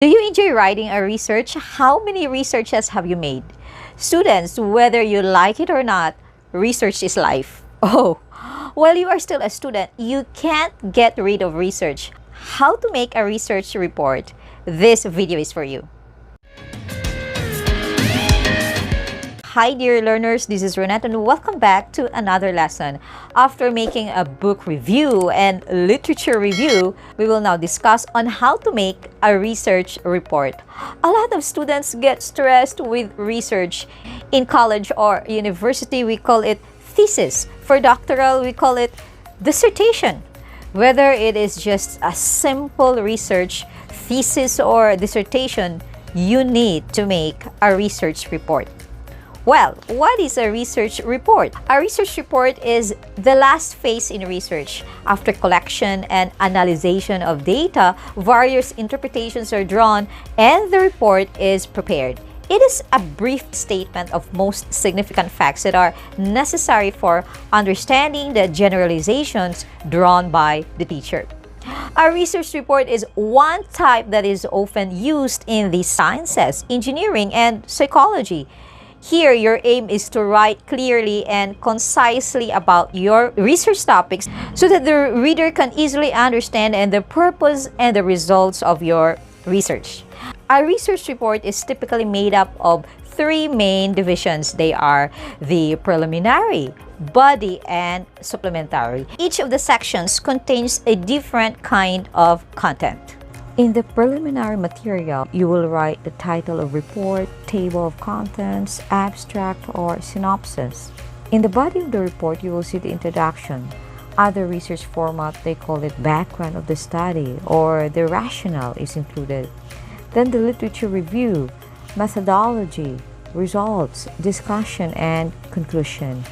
Do you enjoy writing a research? How many researches have you made? Students, whether you like it or not, research is life. Oh, while you are still a student, you can't get rid of research. How to make a research report? This video is for you. Hi dear learners, this is Renette and welcome back to another lesson. After making a book review and literature review, we will now discuss on how to make a research report. A lot of students get stressed with research. In college or university, we call it thesis. For doctoral, we call it dissertation. Whether it is just a simple research, thesis or dissertation, you need to make a research report. Well, what is a research report? A research report is the last phase in research. After collection and analysis of data, various interpretations are drawn and the report is prepared. It is a brief statement of most significant facts that are necessary for understanding the generalizations drawn by the teacher. A research report is one type that is often used in the sciences, engineering, and psychology. Here, your aim is to write clearly and concisely about your research topics so that the reader can easily understand the purpose and the results of your research. A research report is typically made up of three main divisions. They are the preliminary, body, and supplementary. Each of the sections contains a different kind of content. In the preliminary material, you will write the title of report, table of contents, abstract, or synopsis. In the body of the report, you will see the introduction. Other research format, they call it background of the study, or the rationale is included. Then the literature review, methodology, results, discussion, and conclusion.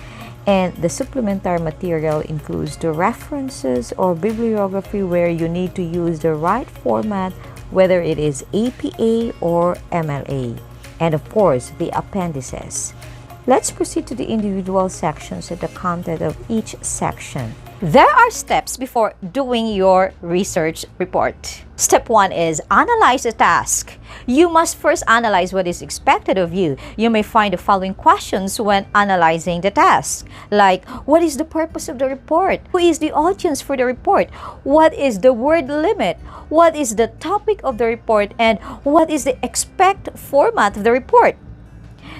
And the supplementary material includes the references or bibliography where you need to use the right format, whether it is APA or MLA. And of course, the appendices. Let's proceed to the individual sections and the content of each section. There are steps before doing your research report. Step 1 is analyze the task. You must first analyze what is expected of you. You may find the following questions when analyzing the task, like what is the purpose of the report? Who is the audience for the report? What is the word limit? What is the topic of the report? And what is the expected format of the report?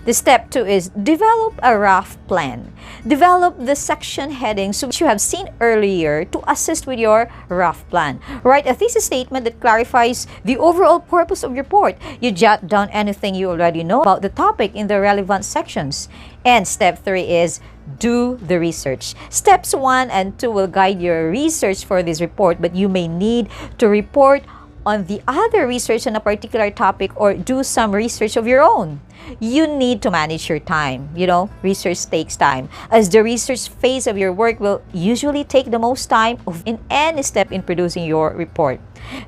The step 2 is develop a rough plan. Develop the section headings which you have seen earlier to assist with your rough plan. Write a thesis statement that clarifies the overall purpose of your report. You jot down anything you already know about the topic in the relevant sections. And step 3 is do the research. Steps 1 and 2 will guide your research for this report, but you may need to report on the other research on a particular topic or do some research of your own. You need to manage your time. Research takes time, as the research phase of your work will usually take the most time in any step in producing your report.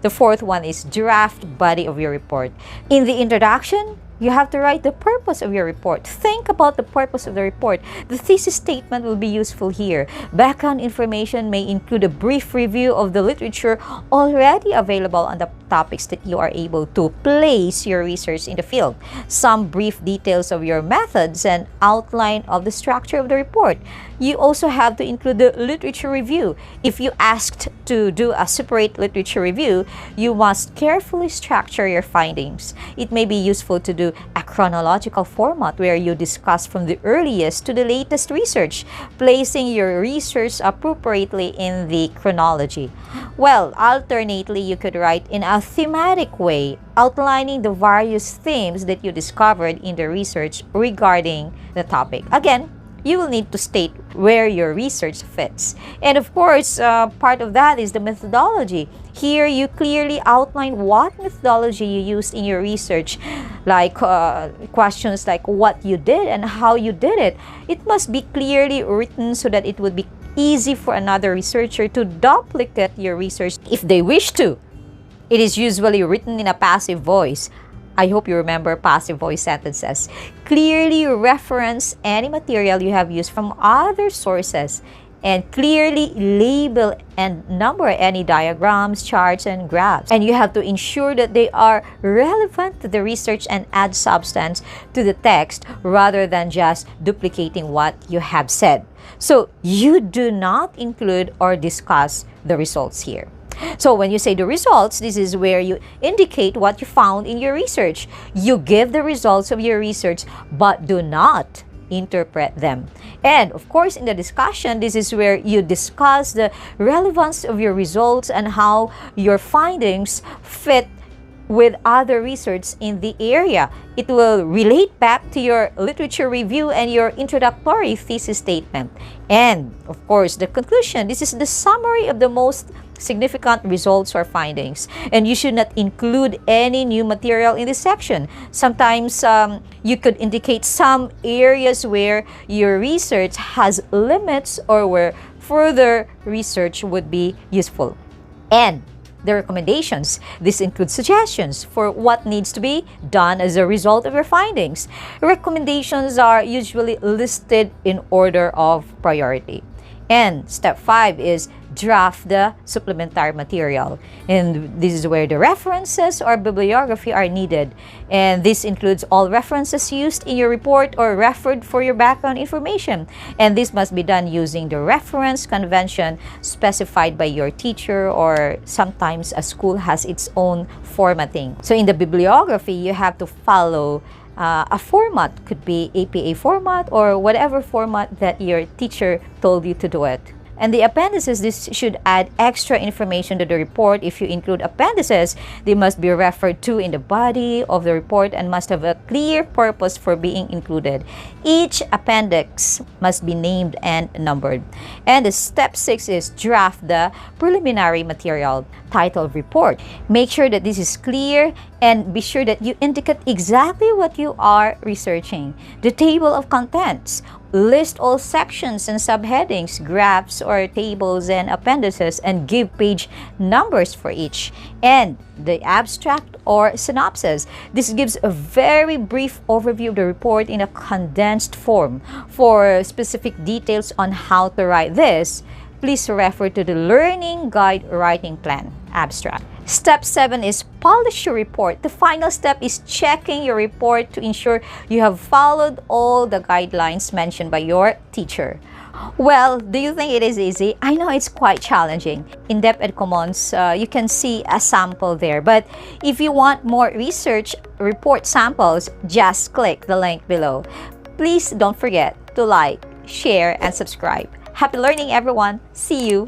The fourth one is draft body of your report. In the introduction, you have to write the purpose of your report. Think about the purpose of the report. The thesis statement will be useful here. Background information may include a brief review of the literature already available on the topics that you are able to place your research in the field. Some brief details of your methods and outline of the structure of the report. You also have to include the literature review. If you asked to do a separate literature review, you must carefully structure your findings. It may be useful to do a chronological format where you discuss from the earliest to the latest research, placing your research appropriately in the chronology. Well, alternately, you could write in a thematic way, outlining the various themes that you discovered in the research regarding the topic. Again, you will need to state where your research fits. And of course, part of that is the methodology. Here, you clearly outline what methodology you used in your research, like questions like what you did and how you did it. It must be clearly written so that it would be easy for another researcher to duplicate your research if they wish to. It is usually written in a passive voice. I hope you remember passive voice sentences. Clearly reference any material you have used from other sources and clearly label and number any diagrams, charts, and graphs. And you have to ensure that they are relevant to the research and add substance to the text rather than just duplicating what you have said. So you do not include or discuss the results here. So when you say the results, this is where you indicate what you found in your research. You give the results of your research, but do not interpret them. And of course, in the discussion, this is where you discuss the relevance of your results and how your findings fit with other research in the area. It will relate back to your literature review and your introductory thesis statement. And of course, the conclusion, this is the summary of the most significant results or findings, and you should not include any new material in this section. Sometimes you could indicate some areas where your research has limits or where further research would be useful. And the recommendations, this includes suggestions for what needs to be done as a result of your findings. Recommendations are usually listed in order of priority. And step 5 is draft the supplementary material. And this is where the references or bibliography are needed. And this includes all references used in your report or referred for your background information. And this must be done using the reference convention specified by your teacher, or sometimes a school has its own formatting. So in the bibliography, you have to follow a format, could be APA format or whatever format that your teacher told you to do it. And the appendices, this should add extra information to the report. If you include appendices, they must be referred to in the body of the report and must have a clear purpose for being included. Each appendix must be named and numbered. And the step 6 is draft the preliminary material, title report. Make sure that this is clear and be sure that you indicate exactly what you are researching. The table of contents. List all sections and subheadings, graphs or tables and appendices, and give page numbers for each. And the abstract or synopsis. This gives a very brief overview of the report in a condensed form. For specific details on how to write this, please refer to the Learning Guide Writing Plan abstract. Step 7 is polish your report. The final step is checking your report to ensure you have followed all the guidelines mentioned by your teacher. Well, do you think it is easy? I know it's quite challenging. In Depth Ed Commons, you can see a sample there. But if you want more research report samples, just click the link below. Please don't forget to like, share, and subscribe. Happy learning, everyone. See you